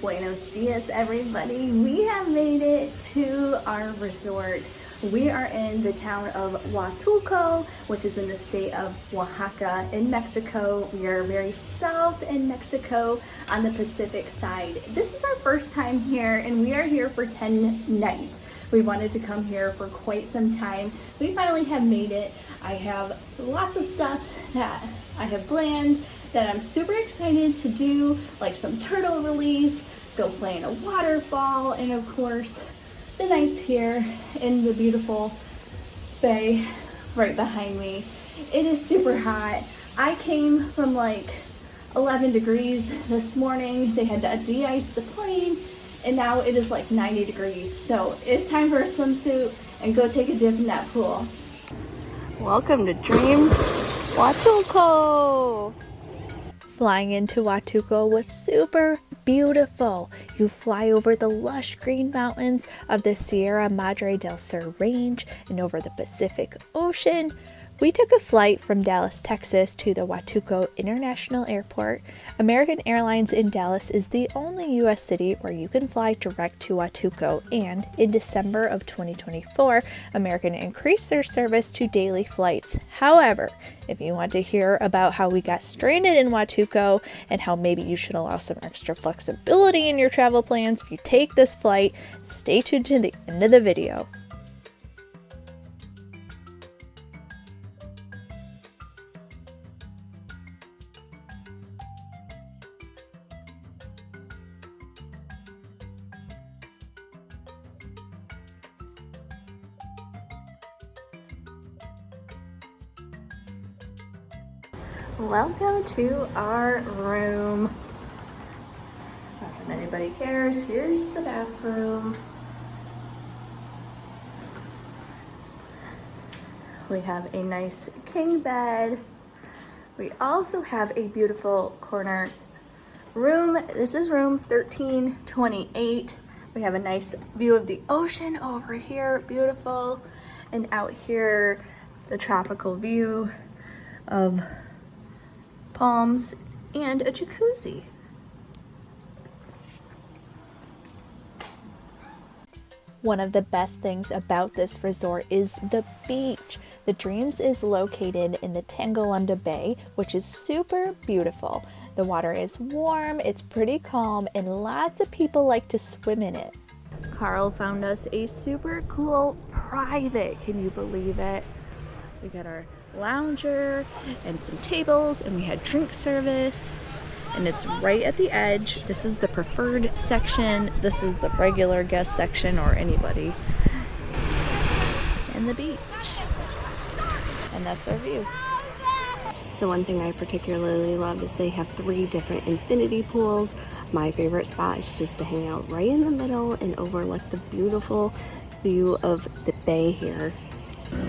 Buenos dias, everybody. We have made it to our resort. We are in the town of Huatulco, which is in the state of Oaxaca in Mexico. We are very south in Mexico on the Pacific side. This is our first time here, and we are here for 10 nights. We wanted to come here for quite some time. We finally have made it. I have lots of stuff that I have planned that I'm super excited to do, like some turtle release, go play in a waterfall, and of course, the nights here in the beautiful bay right behind me. It is super hot. I came from like 11 degrees this morning. They had to de-ice the plane, and now it is like 90 degrees. So it's time for a swimsuit and go take a dip in that pool. Welcome to Dreams Huatulco. Flying into Huatulco was super beautiful. You fly over the lush green mountains of the Sierra Madre del Sur range and over the Pacific Ocean. We took a flight from Dallas, Texas to the Huatulco International Airport. American Airlines in Dallas is the only U.S. city where you can fly direct to Huatulco, and in December of 2024, American increased their service to daily flights. However, if you want to hear about how we got stranded in Huatulco and how maybe you should allow some extra flexibility in your travel plans if you take this flight, stay tuned to the end of the video. Welcome to our room. Not that anybody cares. Here's the bathroom. We have a nice king bed. We also have a beautiful corner room. This is room 1328. We have a nice view of the ocean over here, beautiful. And out here, the tropical view of palms and a jacuzzi. One of the best things about this resort is the beach. The Dreams is located in the Tangolunda Bay, which is super beautiful. The water is warm, it's pretty calm, and lots of people like to swim in it. Carl found us a super cool private, can you believe it? We got our lounger and some tables, and we had drink service, and it's right at the edge. This is the preferred section, this is the regular guest section, or anybody, and the beach, and that's our view. The one thing I particularly love is they have 3 different infinity pools. My favorite spot is just to hang out right in the middle and overlook the beautiful view of the bay here.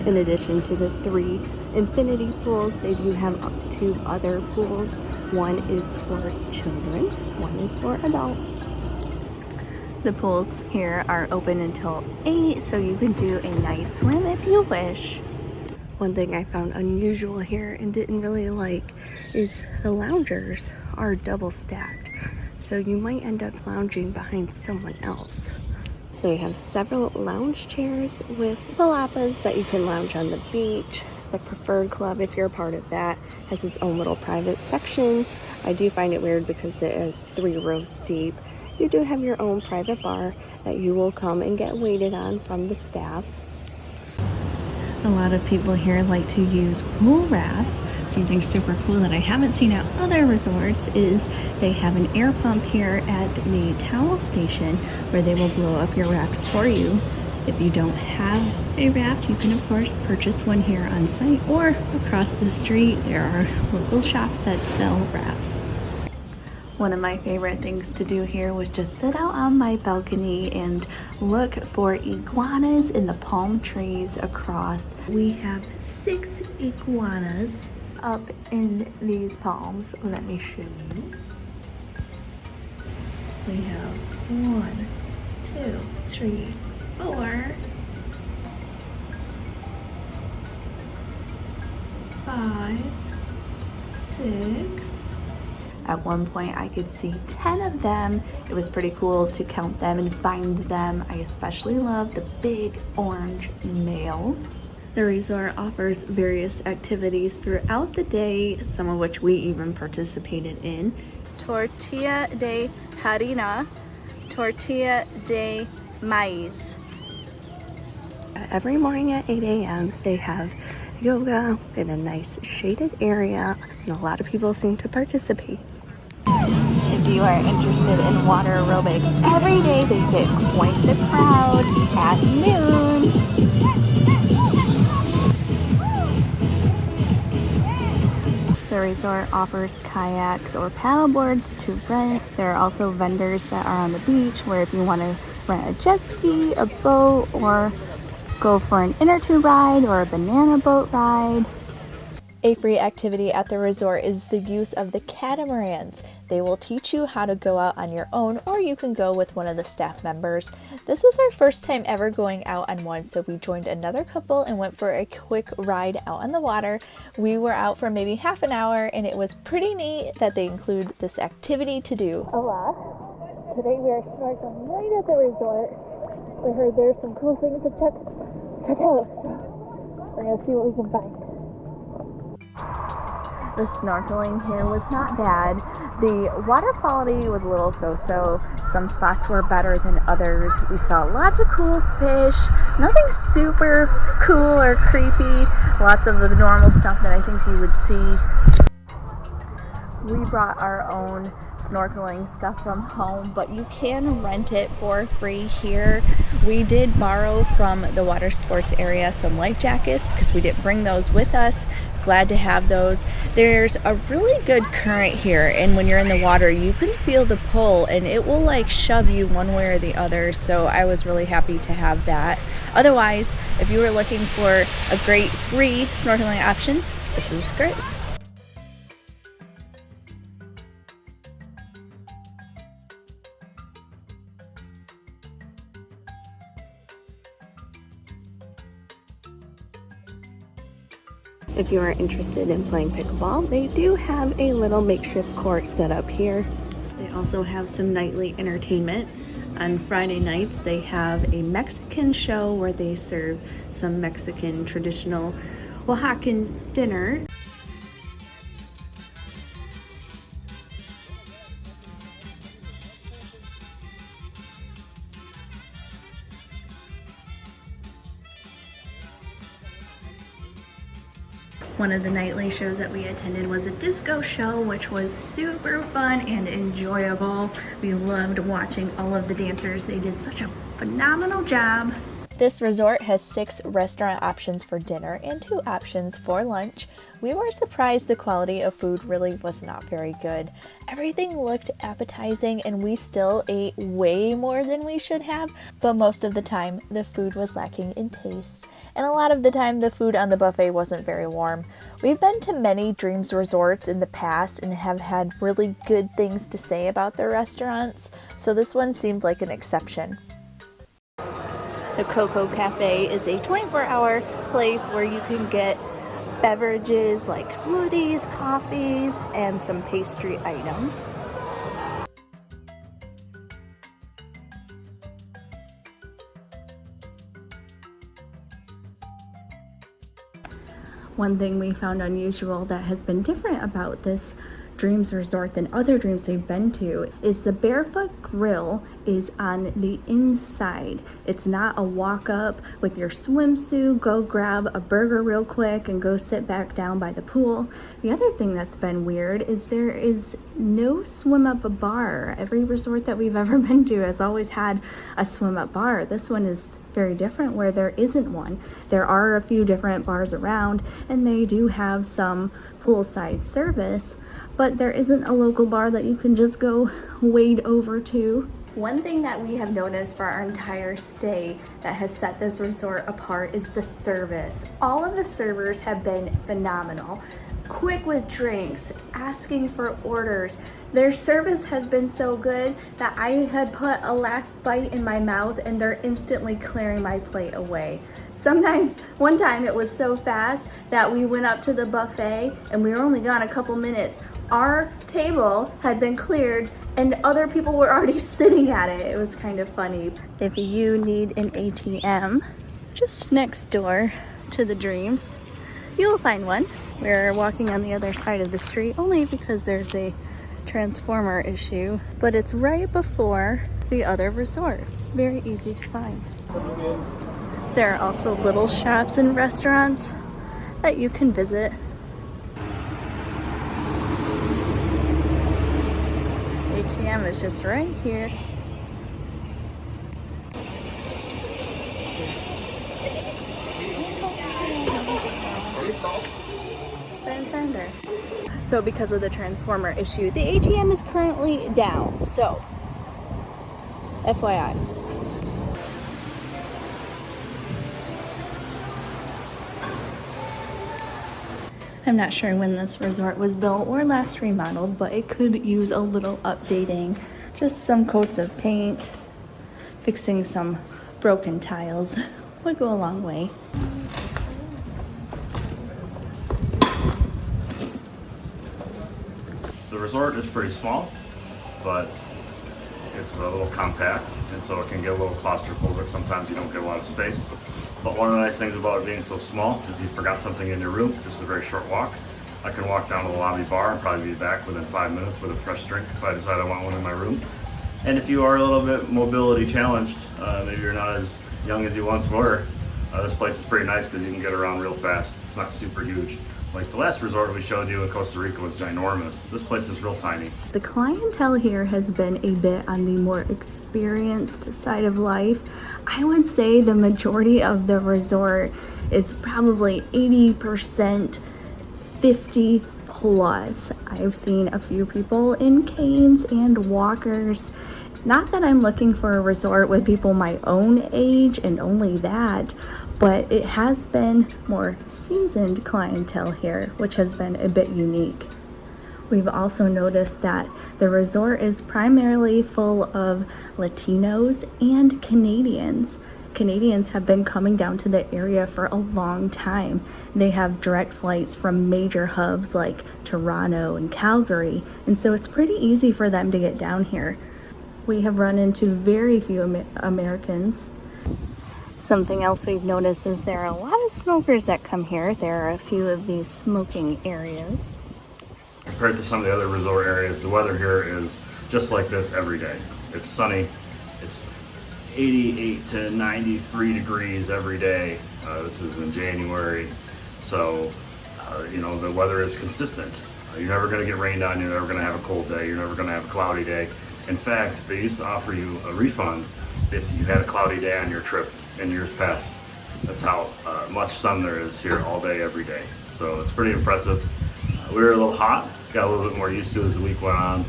In addition to the 3 infinity pools, they do have 2 other pools. One is for children, one is for adults. The pools here are open until 8, so you can do a nice swim if you wish. One thing I found unusual here and didn't really like is the loungers are double stacked, so you might end up lounging behind someone else. They have several lounge chairs with palapas that you can lounge on the beach. The Preferred Club, if you're a part of that, has its own little private section. I do find it weird because it is 3 rows deep. You do have your own private bar that you will come and get waited on from the staff. A lot of people here like to use pool rafts. Something super cool that I haven't seen at other resorts is they have an air pump here at the towel station where they will blow up your raft for you. If you don't have a raft, you can of course purchase one here on site, or across the street there are local shops that sell rafts. One of my favorite things to do here was just sit out on my balcony and look for iguanas in the palm trees across. We have 6 iguanas up in these palms. Let me show you. We have 1, 2, 3, 4, 5, 6. At one point I could see 10 of them. It was pretty cool to count them and find them. I especially love the big orange males. The resort offers various activities throughout the day, some of which we even participated in. Tortilla de harina, tortilla de maíz. Every morning at 8 a.m. they have yoga in a nice shaded area, and a lot of people seem to participate. If you are interested in water aerobics, every day they get quite the crowd at noon. The resort offers kayaks or paddle boards to rent. There are also vendors that are on the beach where if you want to rent a jet ski, a boat, or go for an inner tube ride or a banana boat ride. A free activity at the resort is the use of the catamarans. They will teach you how to go out on your own, or you can go with one of the staff members. This was our first time ever going out on one, so we joined another couple and went for a quick ride out on the water. We were out for maybe half an hour, and it was pretty neat that they include this activity to do. Hola. Today we are snorkeling right at the resort. We heard there's some cool things to check out, so we're gonna see what we can find. The snorkeling here was not bad. The water quality was a little so-so. Some spots were better than others. We saw lots of cool fish, nothing super cool or creepy. Lots of the normal stuff that I think you would see. We brought our own snorkeling stuff from home, but you can rent it for free here. We did borrow from the water sports area some life jackets because we didn't bring those with us. Glad to have those. There's a really good current here, and when you're in the water you can feel the pull and it will like shove you one way or the other, so I was really happy to have that. Otherwise, if you were looking for a great free snorkeling option, this is great. If you are interested in playing pickleball, they do have a little makeshift court set up here. They also have some nightly entertainment. On Friday nights, they have a Mexican show where they serve some Mexican traditional Oaxacan dinner. One of the nightly shows that we attended was a disco show, which was super fun and enjoyable. We loved watching all of the dancers. They did such a phenomenal job. This resort has 6 restaurant options for dinner and 2 options for lunch. We were surprised the quality of food really was not very good. Everything looked appetizing and we still ate way more than we should have, but most of the time the food was lacking in taste. And a lot of the time the food on the buffet wasn't very warm. We've been to many Dreams resorts in the past and have had really good things to say about their restaurants, so this one seemed like an exception. The Coco Cafe is a 24-hour place where you can get beverages like smoothies, coffees, and some pastry items. One thing we found unusual that has been different about this Dreams resort than other Dreams we've been to is the barefoot grill is on the inside. It's not a walk up with your swimsuit, go grab a burger real quick and go sit back down by the pool. The other thing that's been weird is there is no swim up bar. Every resort that we've ever been to has always had a swim up bar. This one is very different where there isn't one. There are a few different bars around and they do have some poolside service, but there isn't a local bar that you can just go wade over to. One thing that we have noticed for our entire stay that has set this resort apart is the service. All of the servers have been phenomenal. quick with drinks, asking for orders. Their service has been so good that I had put a last bite in my mouth and they're instantly clearing my plate away. Sometimes, one time it was so fast that we went up to the buffet and we were only gone a couple minutes. Our table had been cleared and other people were already sitting at it. It was kind of funny. If you need an ATM, just next door to the Dreams, you'll find one. We're walking on the other side of the street only because there's a transformer issue, but it's right before the other resort. Very easy to find. There are also little shops and restaurants that you can visit. ATM is just right here. Santander. So because of the transformer issue, the ATM is currently down. So, FYI. I'm not sure when this resort was built or last remodeled, but it could use a little updating. Just some coats of paint, fixing some broken tiles would go a long way. The resort is pretty small, but it's a little compact, and so it can get a little claustrophobic. Sometimes you don't get a lot of space. But one of the nice things about it being so small is if you forgot something in your room, just a very short walk. I can walk down to the lobby bar and probably be back within 5 minutes with a fresh drink if I decide I want one in my room. And if you are a little bit mobility challenged, maybe you're not as young as you once were, this place is pretty nice because you can get around real fast. It's not super huge. Like the last resort we showed you in Costa Rica was ginormous. This place is real tiny. The clientele here has been a bit on the more experienced side of life. I would say the majority of the resort is probably 80%, 50 plus. I've seen a few people in canes and walkers. Not that I'm looking for a resort with people my own age and only that, but it has been more seasoned clientele here, which has been a bit unique. We've also noticed that the resort is primarily full of Latinos and Canadians. Canadians have been coming down to the area for a long time. They have direct flights from major hubs like Toronto and Calgary, and so it's pretty easy for them to get down here. We have run into very few Americans. Something else we've noticed is there are a lot of smokers that come here. There are a few of these smoking areas. Compared to some of the other resort areas, the weather here is just like this every day. It's sunny. It's 88 to 93 degrees every day. This is in January. So, the weather is consistent. You're never going to get rained on. You're never going to have a cold day. You're never going to have a cloudy day. In fact, they used to offer you a refund if you had a cloudy day on your trip in years past. That's how much sun there is here all day, every day. So it's pretty impressive. We were a little hot, got a little bit more used to it as the week went on.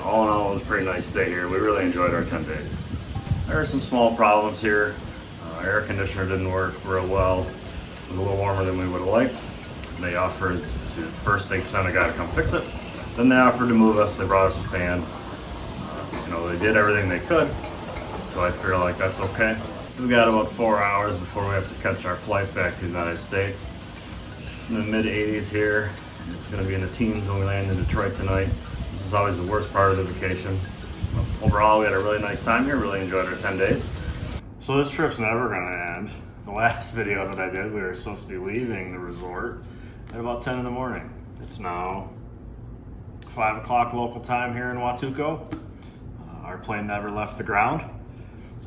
All in all, it was a pretty nice stay here. We really enjoyed our 10 days. There are some small problems here. Air conditioner didn't work real well. It was a little warmer than we would have liked. They offered to, first they sent a guy to come fix it. Then they offered to move us. They brought us a fan. They did everything they could. So I feel like that's okay. We've got about 4 hours before we have to catch our flight back to the United States. In the mid 80s here. It's going to be in the teens when we land in Detroit tonight. This is always the worst part of the vacation. Overall, we had a really nice time here. Really enjoyed our 10 days. So this trip's never going to end. The last video that I did, we were supposed to be leaving the resort at about 10 in the morning. It's now 5 o'clock local time here in Huatulco. Our plane never left the ground.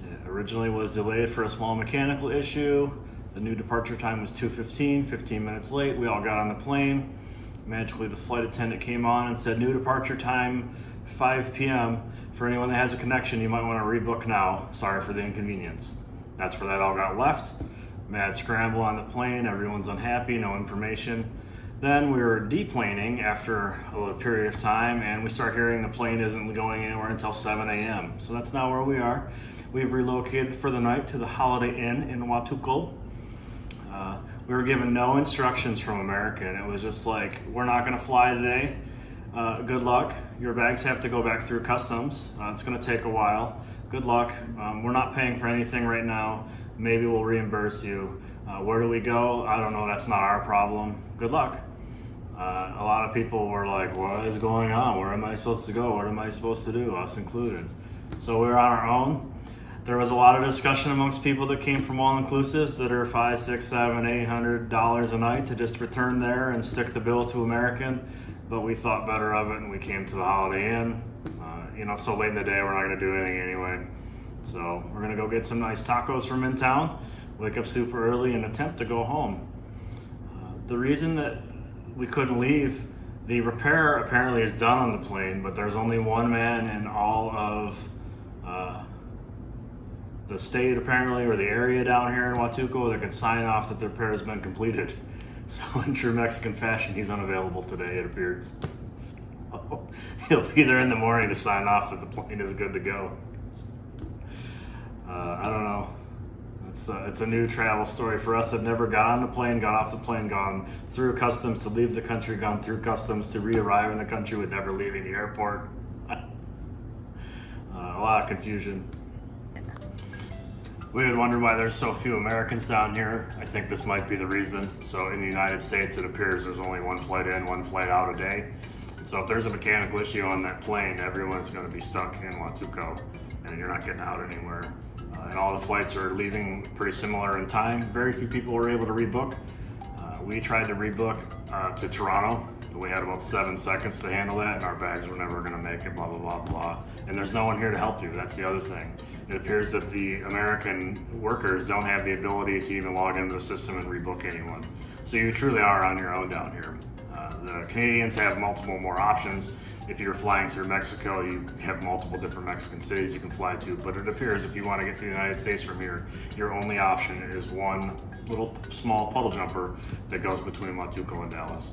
It originally was delayed for a small mechanical issue. The new departure time was 2:15, 15 minutes late. We all got on the plane. Magically, the flight attendant came on and said, new departure time, 5 p.m. For anyone that has a connection, you might want to rebook now. Sorry for the inconvenience. That's where that all got left. Mad scramble on the plane. Everyone's unhappy, no information. Then we were deplaning after a little period of time, and we start hearing the plane isn't going anywhere until 7 a.m. So that's now where we are. We've relocated for the night to the Holiday Inn in Huatulco. We were given no instructions from American. It was just like, we're not gonna fly today. Good luck. Your bags have to go back through customs. It's gonna take a while. Good luck. We're not paying for anything right now. Maybe we'll reimburse you. Where do we go? I don't know, that's not our problem. Good luck. A lot of people were like, what is going on? Where am I supposed to go? What am I supposed to do? Us included. So we were on our own. There was a lot of discussion amongst people that came from all-inclusives that are $500, $600, $700, $800 a night to just return there and stick the bill to American. But we thought better of it and we came to the Holiday Inn. So late in the day, we're not gonna do anything anyway. So we're gonna go get some nice tacos from in town, wake up super early and attempt to go home. The reason that we couldn't leave, the repair apparently is done on the plane, but there's only one man in all of the state apparently, or the area down here in Huatulco that can sign off that the repair has been completed. So in true Mexican fashion, he's unavailable today, it appears. So he'll be there in the morning to sign off that the plane is good to go. I don't know. It's a new travel story for us. I've never got on the plane, got off the plane, gone through customs to leave the country, gone through customs to re-arrive in the country with never leaving the airport. A lot of confusion. We would wonder why there's so few Americans down here. I think this might be the reason. So in the United States, it appears there's only one flight in, one flight out a day. So if there's a mechanical issue on that plane, everyone's going to be stuck in Huatulco, and you're not getting out anywhere. And all the flights are leaving pretty similar in time. Very few people were able to rebook. We tried to rebook to Toronto, but we had about 7 seconds to handle that, and our bags were never going to make it, blah, blah, blah, blah. And there's no one here to help you. That's the other thing. It appears that the American workers don't have the ability to even log into the system and rebook anyone. So you truly are on your own down here. The Canadians have multiple more options. If you're flying through Mexico, you have multiple different Mexican cities you can fly to, but it appears if you want to get to the United States from here, your only option is one little small puddle jumper that goes between Huatulco and Dallas.